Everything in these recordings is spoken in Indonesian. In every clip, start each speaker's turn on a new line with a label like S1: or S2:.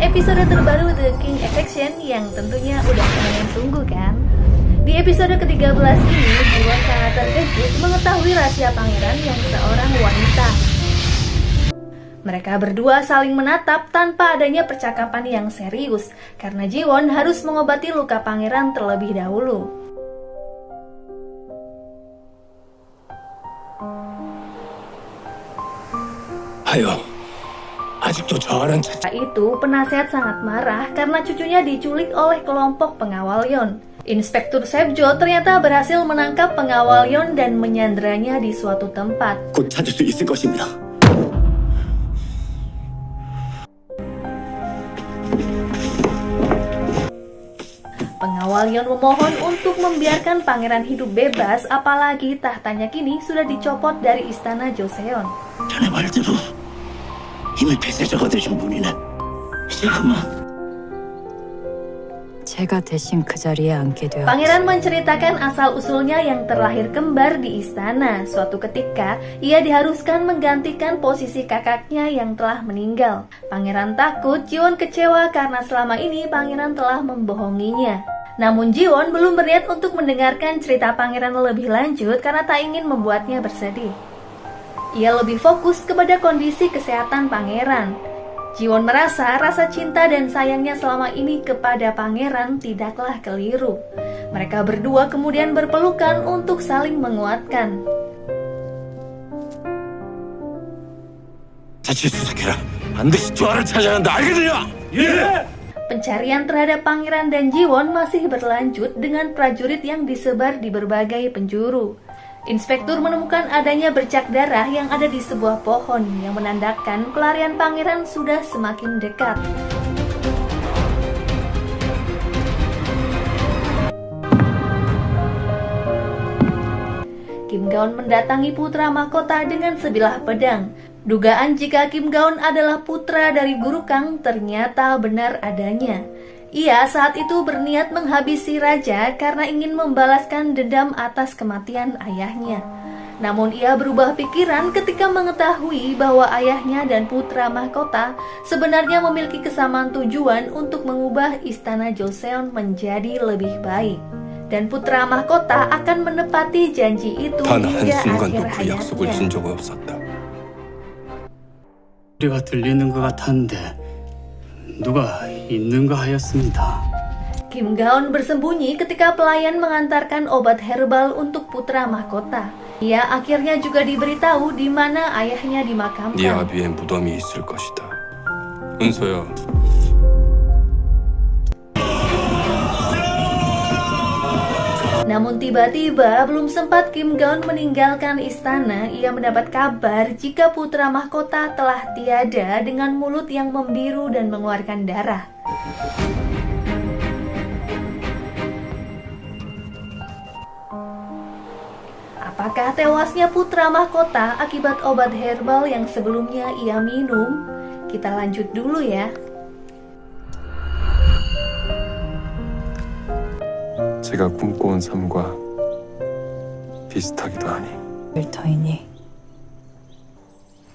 S1: episode terbaru The King Affection yang tentunya udah kalian tunggu kan? Di episode ke-13 ini, Jiwon sangat terkejut mengetahui rahasia pangeran yang seorang wanita. Mereka berdua saling menatap tanpa adanya percakapan yang serius, karena Jiwon harus mengobati luka pangeran terlebih dahulu.
S2: Ayo, a직도 저런
S1: Setelah itu, penasehat sangat marah karena cucunya diculik oleh kelompok pengawal Yon. Inspektur Sepjo ternyata berhasil menangkap pengawal Yon dan menyanderanya di suatu tempat.
S2: 곧 찾을 수 있을 것입니다.
S1: Pengawal Yon memohon untuk membiarkan pangeran hidup bebas, apalagi tahtanya kini sudah dicopot dari istana Joseon.
S2: 자네 말대로 이미 폐쇄자가 되신 분이네. 이제 그만.
S3: 제가 대신 그 자리에 앉게 되었지.
S1: Pangeran menceritakan asal-usulnya yang terlahir kembar di istana. Suatu ketika, ia diharuskan menggantikan posisi kakaknya yang telah meninggal. Pangeran takut, Jiwon kecewa karena selama ini pangeran telah membohonginya. Namun Jiwon belum berniat untuk mendengarkan cerita pangeran lebih lanjut karena tak ingin membuatnya bersedih. Ia lebih fokus kepada kondisi kesehatan pangeran. Jiwon merasa rasa cinta dan sayangnya selama ini kepada pangeran tidaklah keliru. Mereka berdua kemudian berpelukan untuk saling menguatkan.
S2: 다시 수색해라. 반드시 조화를 찾아야 한다. 알겠느냐? 예!
S1: Pencarian terhadap pangeran dan Jiwon masih berlanjut dengan prajurit yang disebar di berbagai penjuru. Inspektur menemukan adanya bercak darah yang ada di sebuah pohon yang menandakan pelarian pangeran sudah semakin dekat. Kim Gaon mendatangi putra mahkota dengan sebilah pedang. Dugaan jika Kim Gaon adalah putra dari Guru Kang ternyata benar adanya. Ia saat itu berniat menghabisi raja karena ingin membalaskan dendam atas kematian ayahnya. Namun ia berubah pikiran ketika mengetahui bahwa ayahnya dan putra mahkota sebenarnya memiliki kesamaan tujuan untuk mengubah istana Joseon menjadi lebih baik. Dan putra mahkota akan menepati janji itu
S2: 단
S1: hingga akhir
S2: 한순간도 그 약속을
S1: hayatnya.
S2: 진 적은 없었다.
S4: 소리가 들리는 것 같았는데 누가 있는가 하였습니다.
S1: Kim Gaon bersembunyi ketika pelayan mengantarkan obat herbal untuk putra mahkota. Ia akhirnya juga diberitahu di mana ayahnya
S2: 네
S1: dimakamkan.
S2: 아비의 무덤이 있을 것이다. 은서야,
S1: Namun tiba-tiba belum sempat Kim Gaon meninggalkan istana, ia mendapat kabar jika putra mahkota telah tiada dengan mulut yang membiru dan mengeluarkan darah. Apakah tewasnya putra mahkota akibat obat herbal yang sebelumnya ia minum? Kita lanjut dulu ya.
S2: 제가 꿈꿔온 삶과 비슷하기도 하니
S3: 일터이니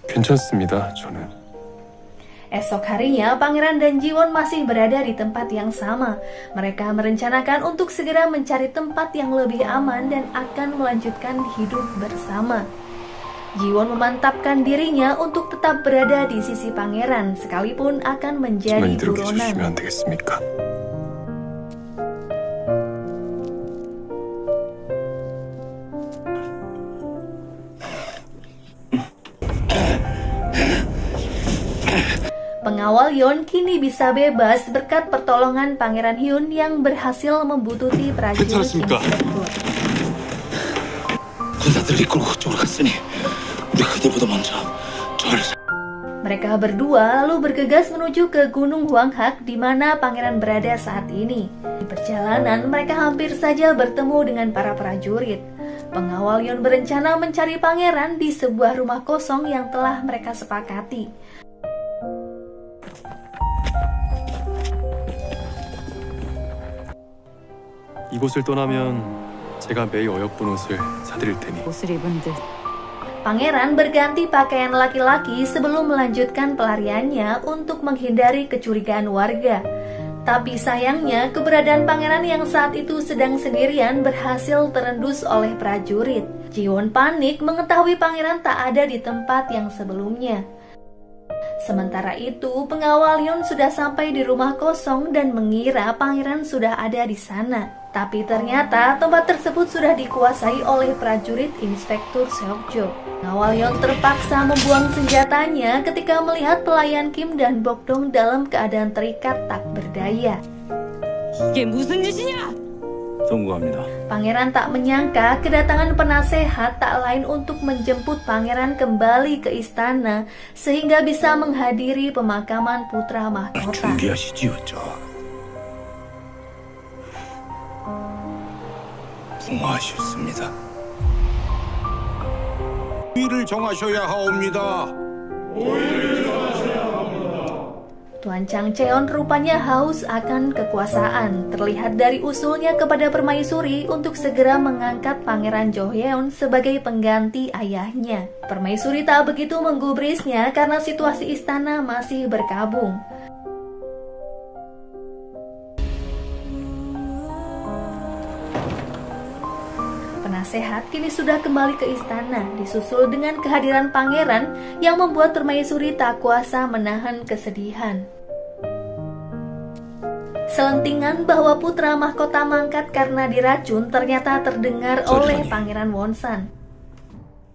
S2: 괜찮습니다. 저는
S1: Esok harinya, Pangeran dan Jiwon masih berada di tempat yang sama. Mereka merencanakan untuk segera mencari tempat yang lebih aman dan akan melanjutkan hidup bersama. Jiwon memantapkan dirinya untuk tetap berada di sisi pangeran, sekalipun akan menjadi
S2: 저만 이대로
S1: buronan.
S2: 계셔주시면 안 되겠습니까?
S1: Pengawal Yon kini bisa bebas berkat pertolongan Pangeran Hyun yang berhasil membututi prajurit
S2: 괜찮습니까?
S1: inspektur.
S2: 군사들 이끌고 그쪽으로 갔으니 우리 그들보다 먼저 저를
S1: Mereka berdua lalu bergegas menuju ke Gunung Hwanghak di mana pangeran berada saat ini. Di perjalanan, mereka hampir saja bertemu dengan para prajurit. Pengawal Yon berencana mencari pangeran di sebuah rumah kosong yang telah mereka sepakati.
S5: 이곳을 떠나면 제가 매일 어여쁜 옷을 사드릴 테니
S3: 옷을 입은 듯
S1: Pangeran berganti pakaian laki-laki sebelum melanjutkan pelariannya untuk menghindari kecurigaan warga. Tapi sayangnya, keberadaan pangeran yang saat itu sedang sendirian berhasil terendus oleh prajurit. Jiwon panik mengetahui pangeran tak ada di tempat yang sebelumnya. Sementara itu, pengawal Hyun sudah sampai di rumah kosong dan mengira pangeran sudah ada di sana. Tapi ternyata tempat tersebut sudah dikuasai oleh prajurit Inspektur Seokjo. Pengawal Hyun terpaksa membuang senjatanya ketika melihat pelayan Kim dan Bokdong dalam keadaan terikat tak berdaya.
S3: 이게 무슨 짓이냐?
S2: 송구합니다.
S1: Pangeran tak menyangka kedatangan penasehat tak lain untuk menjemput pangeran kembali ke istana sehingga bisa menghadiri pemakaman putra mahkota.
S2: 준비하시지요, 저. 붕어하셨습니다.
S5: 위를 정하셔야 하옵니다.
S1: Tuan Chang Cheon rupanya haus akan kekuasaan, terlihat dari usulnya kepada permaisuri untuk segera mengangkat Pangeran Joheon sebagai pengganti ayahnya. Permaisuri tak begitu menggubrisnya karena situasi istana masih berkabung. Penasehat kini sudah kembali ke istana, disusul dengan kehadiran pangeran yang membuat permaisuri tak kuasa menahan kesedihan. Selentingan bahwa putra mahkota mangkat karena diracun ternyata terdengar oleh Pangeran Wonsan.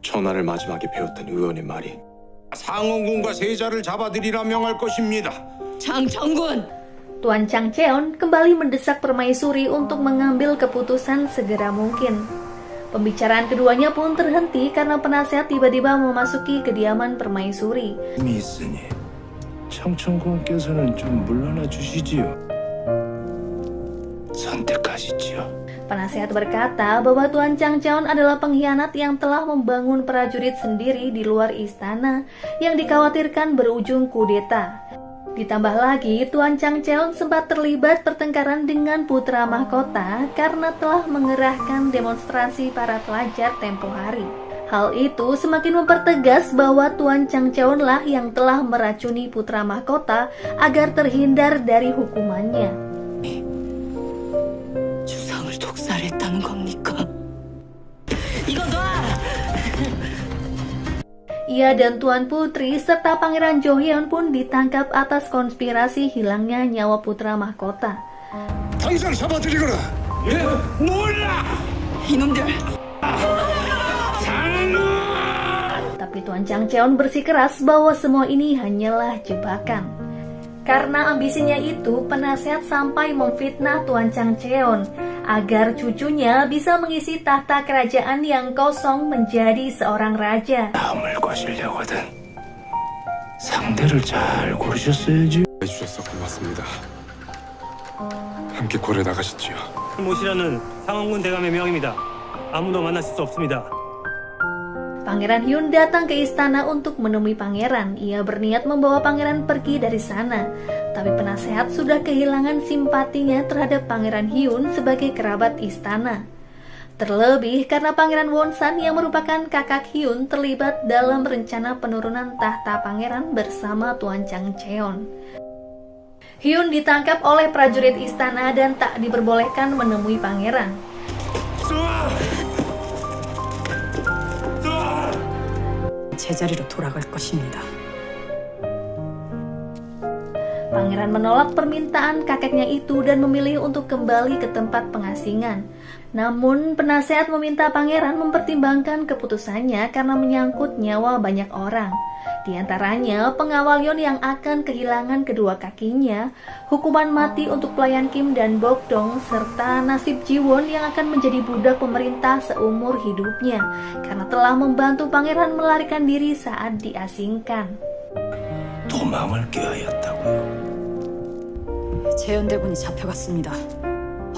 S5: 천하를 마지막에 배웠던 의원의 말이 상원군과 세자를 잡아들이라 명할 것입니다.
S3: 장천군!
S1: Tuan Chang Cheon kembali mendesak permaisuri untuk mengambil keputusan segera mungkin. Pembicaraan keduanya pun terhenti karena penasehat tiba-tiba memasuki kediaman permaisuri.
S2: 힘이 있으니 청천군께서는 좀 물러나 주시지요. 선택하시지요.
S1: Penasehat berkata bahwa Tuan Chang Cheon adalah pengkhianat yang telah membangun prajurit sendiri di luar istana yang dikhawatirkan berujung kudeta. Ditambah lagi, Tuan Chang Cheon sempat terlibat pertengkaran dengan putra mahkota karena telah mengerahkan demonstrasi para pelajar tempo hari. Hal itu semakin mempertegas bahwa Tuan Chang Cheon lah yang telah meracuni putra mahkota agar terhindar dari hukumannya.
S3: 주상을 독살했다는 겁니까? 이거 놔!
S1: Ia dan Tuan Putri serta Pangeran Joheon pun ditangkap atas konspirasi hilangnya nyawa putra mahkota.
S5: 당장 잡아들이거라. 예, 몰라.
S3: 이놈들!
S1: Tapi Tuan Chang Cheon bersikeras bahwa semua ini hanyalah jebakan. Karena ambisinya itu, penasehat sampai memfitnah Tuan Chang Cheon agar cucunya bisa mengisi tahta kerajaan yang kosong menjadi seorang raja.
S2: 다음을 거시려거든 상대를 잘 고르셨어야지.
S5: 해주셔서 고맙습니다. 함께 고려 나가시지요.
S6: 모시라는 상원군 대감의 명입니다. 아무도 만나실 수 없습니다.
S1: Pangeran Hyun datang ke istana untuk menemui pangeran. Ia berniat membawa pangeran pergi dari sana. Tapi penasehat sudah kehilangan simpatinya terhadap Pangeran Hyun sebagai kerabat istana. Terlebih karena Pangeran Wonsan yang merupakan kakak Hyun terlibat dalam rencana penurunan tahta pangeran bersama Tuan Chang Cheon. Hyun ditangkap oleh prajurit istana dan tak diperbolehkan menemui pangeran.
S3: 제자리로 돌아갈 것입니다.
S1: Pangeran menolak permintaan kakeknya itu dan memilih untuk kembali ke tempat pengasingan. Namun, penasehat meminta pangeran mempertimbangkan keputusannya karena menyangkut nyawa banyak orang. Di antaranya, pengawal Yon yang akan kehilangan kedua kakinya, hukuman mati untuk pelayan Kim dan Bokdong, serta nasib Jiwon yang akan menjadi budak pemerintah seumur hidupnya karena telah membantu pangeran melarikan diri saat diasingkan.
S2: 도망을 꾀하였다고요.
S3: 재연대군이 잡혀갔습니다.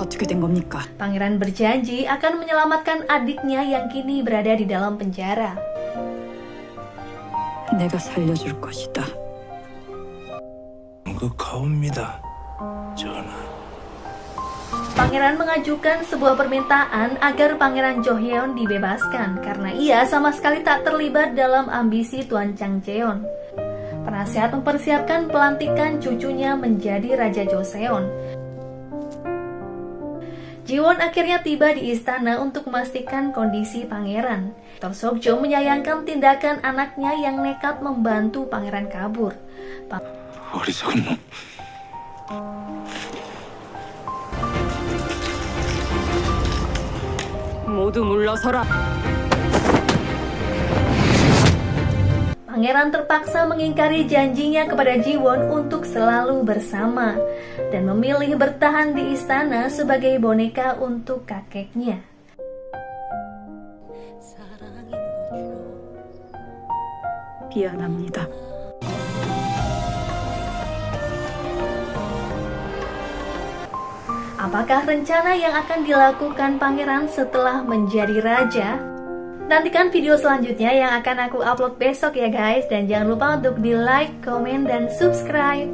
S3: 어떻게 된 겁니까?
S1: Pangeran berjanji akan menyelamatkan adiknya yang kini berada di dalam penjara.
S3: 내가 살려줄 것이다.
S2: 그 가옵니다, 전하.
S1: Pangeran mengajukan sebuah permintaan agar Pangeran Johyeon dibebaskan karena ia sama sekali tak terlibat dalam ambisi Tuan Chang Cheon. Penasihat mempersiapkan pelantikan cucunya menjadi Raja Joseon. Jiwon akhirnya tiba di istana untuk memastikan kondisi pangeran. Dr. Sokjo menyayangkan tindakan anaknya yang nekat membantu pangeran kabur.
S5: 어리석은 놈.
S3: 모두 물러서라.
S1: Pangeran terpaksa mengingkari janjinya kepada Jiwon untuk selalu bersama dan memilih bertahan di istana sebagai boneka untuk kakeknya.
S3: 미안합니다.
S1: Apakah rencana yang akan dilakukan pangeran setelah menjadi raja? Nantikan video selanjutnya yang akan aku upload besok ya guys. Dan jangan lupa untuk di like, komen, dan subscribe.